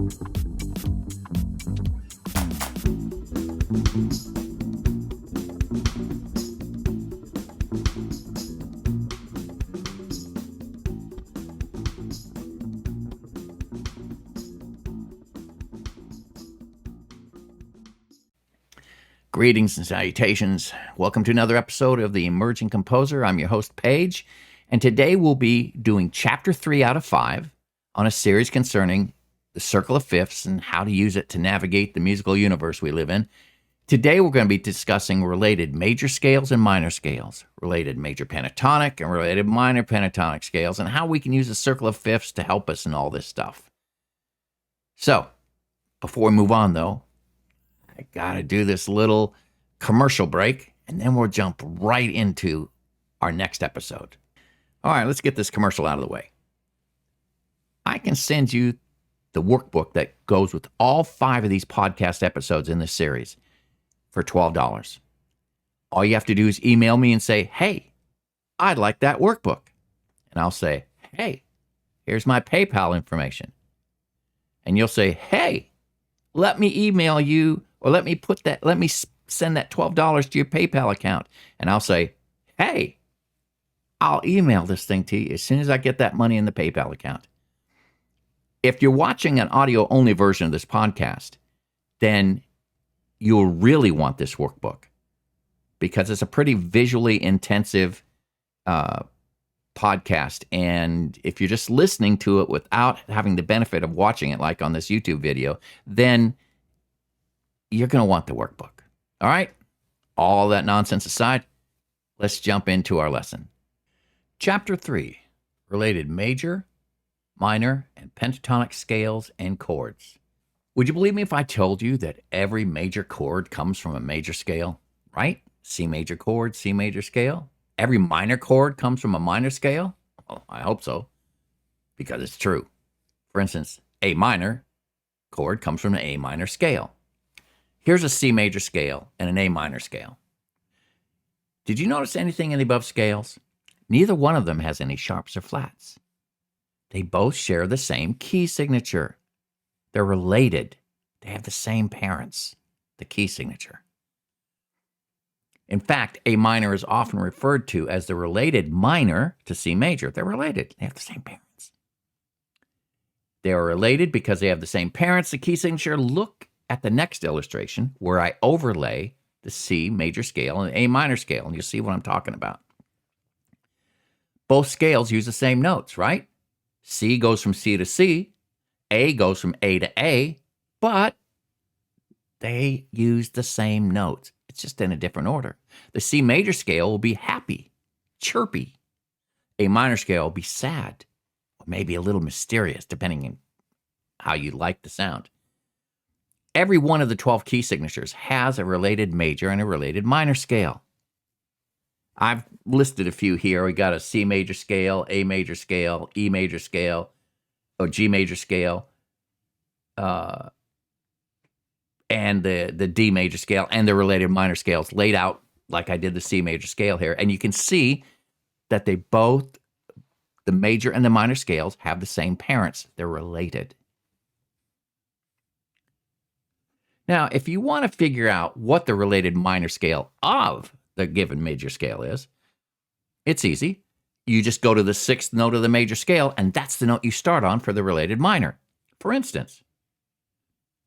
Greetings and salutations. Welcome to another episode of The Emerging Composer. I'm your host, Paige, and today we'll be doing Chapter 3 out of 5 on a series concerning the circle of fifths and how to use it to navigate the musical universe we live in. Today we're going to be discussing related major scales and minor scales, related major pentatonic and related minor pentatonic scales, and how we can use the circle of fifths to help us in all this stuff. So, before we move on though, I gotta do this little commercial break, and then we'll jump right into our next episode. All right, let's get this commercial out of the way. I can send you the workbook that goes with all 5 of these podcast episodes in this series for $12. All you have to do is email me and say, hey, I'd like that workbook. And I'll say, hey, here's my PayPal information. And you'll say, hey, let me email you, or let me send that $12 to your PayPal account. And I'll say, hey, I'll email this thing to you as soon as I get that money in the PayPal account. If you're watching an audio-only version of this podcast, then you'll really want this workbook because it's a pretty visually intensive podcast. And if you're just listening to it without having the benefit of watching it, like on this YouTube video, then you're going to want the workbook. All right? All that nonsense aside, let's jump into our lesson. Chapter 3, related major, minor, and pentatonic scales and chords. Would you believe me if I told you that every major chord comes from a major scale, right? C major chord, C major scale. Every minor chord comes from a minor scale? Well, I hope so, because it's true. For instance, A minor chord comes from an A minor scale. Here's a C major scale and an A minor scale. Did you notice anything in the above scales? Neither one of them has any sharps or flats. They both share the same key signature. They're related. They have the same parents, the key signature. In fact, A minor is often referred to as the related minor to C major. They're related. They have the same parents. They are related because they have the same parents, the key signature. Look at the next illustration where I overlay the C major scale and the A minor scale, and you'll see what I'm talking about. Both scales use the same notes, right? C goes from C to C, A goes from A to A, but they use the same notes. It's just in a different order. The C major scale will be happy, chirpy. A minor scale will be sad, or maybe a little mysterious, depending on how you like the sound. Every one of the 12 key signatures has a related major and a related minor scale. I've listed a few here. We got a C major scale, A major scale, E major scale, or G major scale, and the D major scale, and the related minor scales laid out like I did the C major scale here. And you can see that they both, the major and the minor scales, have the same parents. They're related. Now, if you want to figure out what the related minor scale of the given major scale is, it's easy. You just go to the 6th note of the major scale, and that's the note you start on for the related minor. For instance,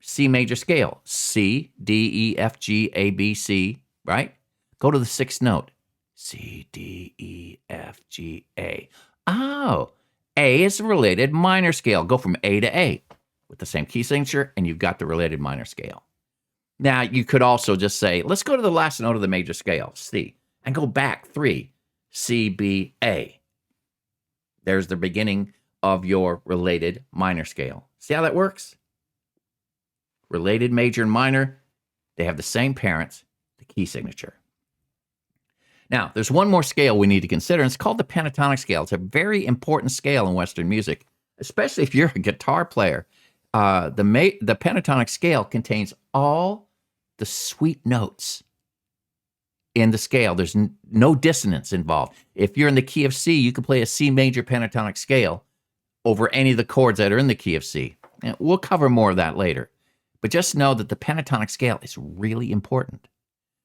C major scale, C, D, E, F, G, A, B, C, right? Go to the 6th note, C, D, E, F, G, A. Oh, A is the related minor scale. Go from A to A with the same key signature, and you've got the related minor scale. Now, you could also just say, let's go to the last note of the major scale, C, and go back 3, C, B, A. There's the beginning of your related minor scale. See how that works? Related major and minor, they have the same parents, the key signature. Now, there's one more scale we need to consider, and it's called the pentatonic scale. It's a very important scale in Western music, especially if you're a guitar player. The pentatonic scale contains all the sweet notes in the scale. There's no dissonance involved. If you're in the key of C, you can play a C major pentatonic scale over any of the chords that are in the key of C. And we'll cover more of that later. But just know that the pentatonic scale is really important.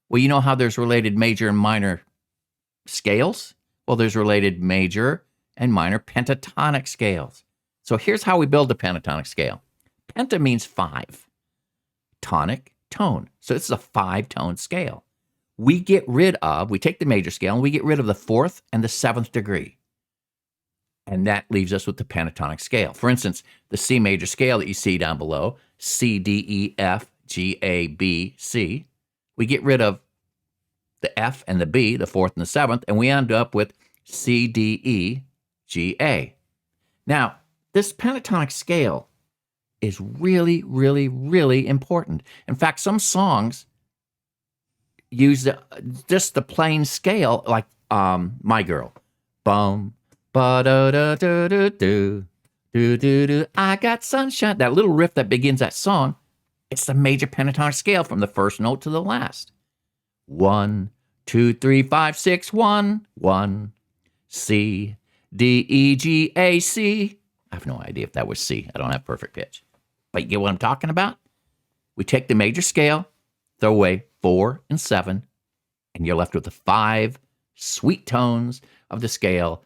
Well, you know how there's related major and minor scales? Well, there's related major and minor pentatonic scales. So here's how we build a pentatonic scale. Penta means 5. Tonic, tone. So it's a 5-tone scale. We take the major scale and we get rid of the 4th and the 7th degree. And that leaves us with the pentatonic scale. For instance, the C major scale that you see down below, C, D, E, F, G, A, B, C, we get rid of the F and the B, the 4th and the 7th, and we end up with C, D, E, G, A. Now, this pentatonic scale is really, really, really important. In fact, some songs use just the plain scale, like My Girl. Bum, ba-da-da-da-da-do, do-do-do, I got sunshine. That little riff that begins that song, it's the major pentatonic scale from the first note to the last. 1, 2, 3, 5, 6, 1, 1. C, D, E, G, A, C. I have no idea if that was C. I don't have perfect pitch. But you get what I'm talking about? We take the major scale, throw away 4 and 7, and you're left with the 5 sweet tones of the scale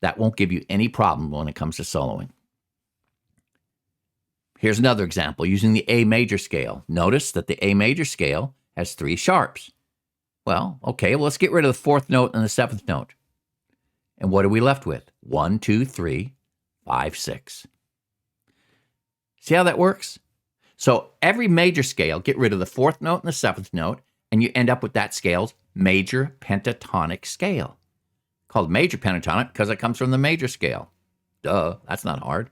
that won't give you any problem when it comes to soloing. Here's another example using the A major scale. Notice that the A major scale has 3 sharps. Well, let's get rid of the 4th note and the 7th note. And what are we left with? 1, 2, 3, 5, 6. See how that works? So every major scale, get rid of the 4th note and the 7th note, and you end up with that scale's major pentatonic scale. Called major pentatonic because it comes from the major scale. Duh, that's not hard.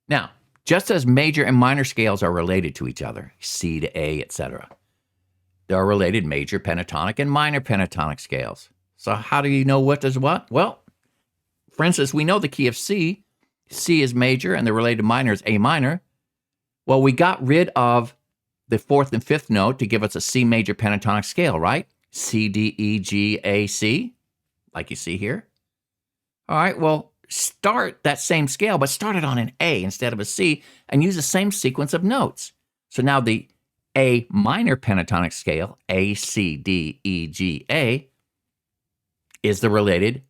Now, just as major and minor scales are related to each other, C to A, etc., there are related major pentatonic and minor pentatonic scales. So how do you know what does what? Well, for instance, we know the key of C. C is major and the related minor is A minor. Well, we got rid of the 4th and 5th note to give us a C major pentatonic scale, right? C, D, E, G, A, C, like you see here. All right, well, start that same scale, but start it on an A instead of a C and use the same sequence of notes. So now the A minor pentatonic scale, A, C, D, E, G, A, is the related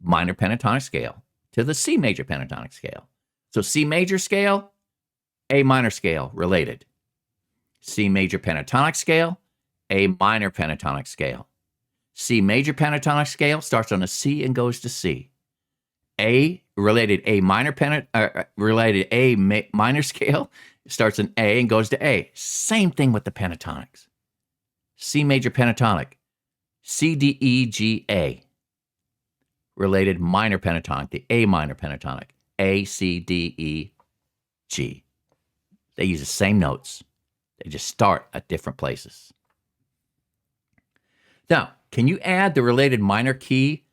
minor pentatonic scale to the C major pentatonic scale. So C major scale, A minor scale, related. C major pentatonic scale, A minor pentatonic scale. C major pentatonic scale starts on a C and goes to C. Related A minor scale starts in A and goes to A. Same thing with the pentatonics. C major pentatonic, C, D, E, G, A. Related minor pentatonic, the A minor pentatonic, A, C, D, E, G. They use the same notes. They just start at different places. Now, can you add the related minor key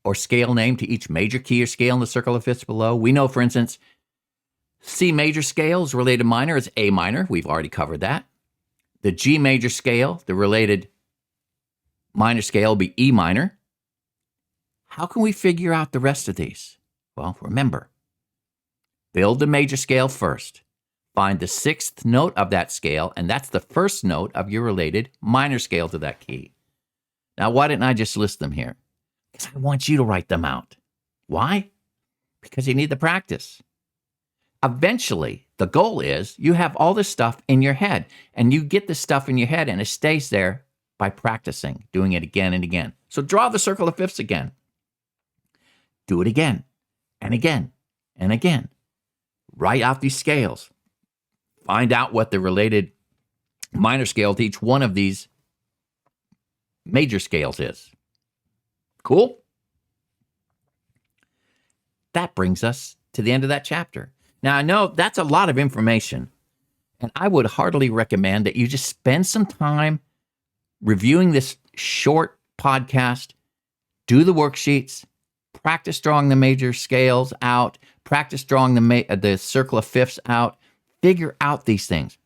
or scale name to each major key or scale in the circle of fifths below? We know, for instance, C major scale's related minor is A minor. We've already covered that. The G major scale, the related minor scale, will be E minor. How can we figure out the rest of these? Well, remember, build the major scale first. Find the 6th note of that scale, and that's the first note of your related minor scale to that key. Now, why didn't I just list them here? Because I want you to write them out. Why? Because you need the practice. Eventually, the goal is you have all this stuff in your head, and you get this stuff in your head, and it stays there by practicing, doing it again and again. So draw the circle of fifths again. Do it again and again and again. Write out these scales. Find out what the related minor scale to each one of these major scales is. Cool? That brings us to the end of that chapter. Now, I know that's a lot of information, and I would heartily recommend that you just spend some time reviewing this short podcast, do the worksheets, practice drawing the major scales out, practice drawing the circle of fifths out, figure out these things.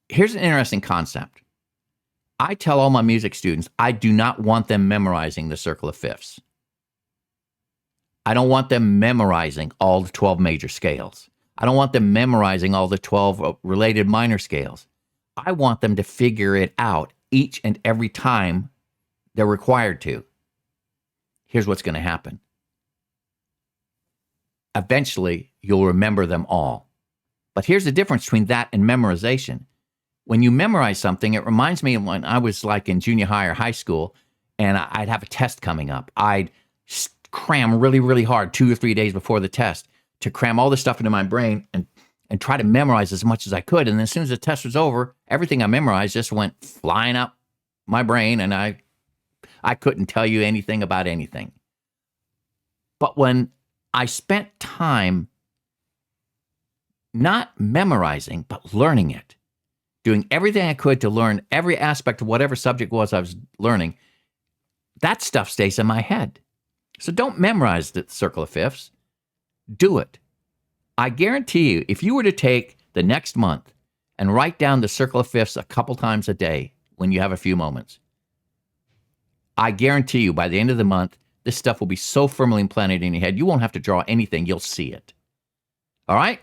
Here's an interesting concept. I tell all my music students, I do not want them memorizing the circle of fifths. I don't want them memorizing all the 12 major scales. I don't want them memorizing all the 12 related minor scales. I want them to figure it out each and every time they're required to. Here's what's going to happen. Eventually, you'll remember them all. But here's the difference between that and memorization. When you memorize something, it reminds me of when I was like in junior high or high school, and I'd have a test coming up. I'd cram really, really hard 2 or 3 days before the test to cram all this stuff into my brain and try to memorize as much as I could. And then as soon as the test was over, everything I memorized just went flying up my brain, and I couldn't tell you anything about anything. But when I spent time not memorizing, but learning it, doing everything I could to learn every aspect of whatever subject was I was learning, that stuff stays in my head. So don't memorize the circle of fifths. Do it. I guarantee you, if you were to take the next month and write down the circle of fifths a couple times a day when you have a few moments, I guarantee you by the end of the month, this stuff will be so firmly implanted in your head, you won't have to draw anything. You'll see it. All right?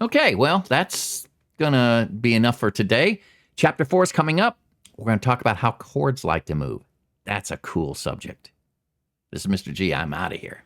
Okay, well, that's going to be enough for today. Chapter 4 is coming up. We're going to talk about how chords like to move. That's a cool subject. This is Mr. G. I'm out of here.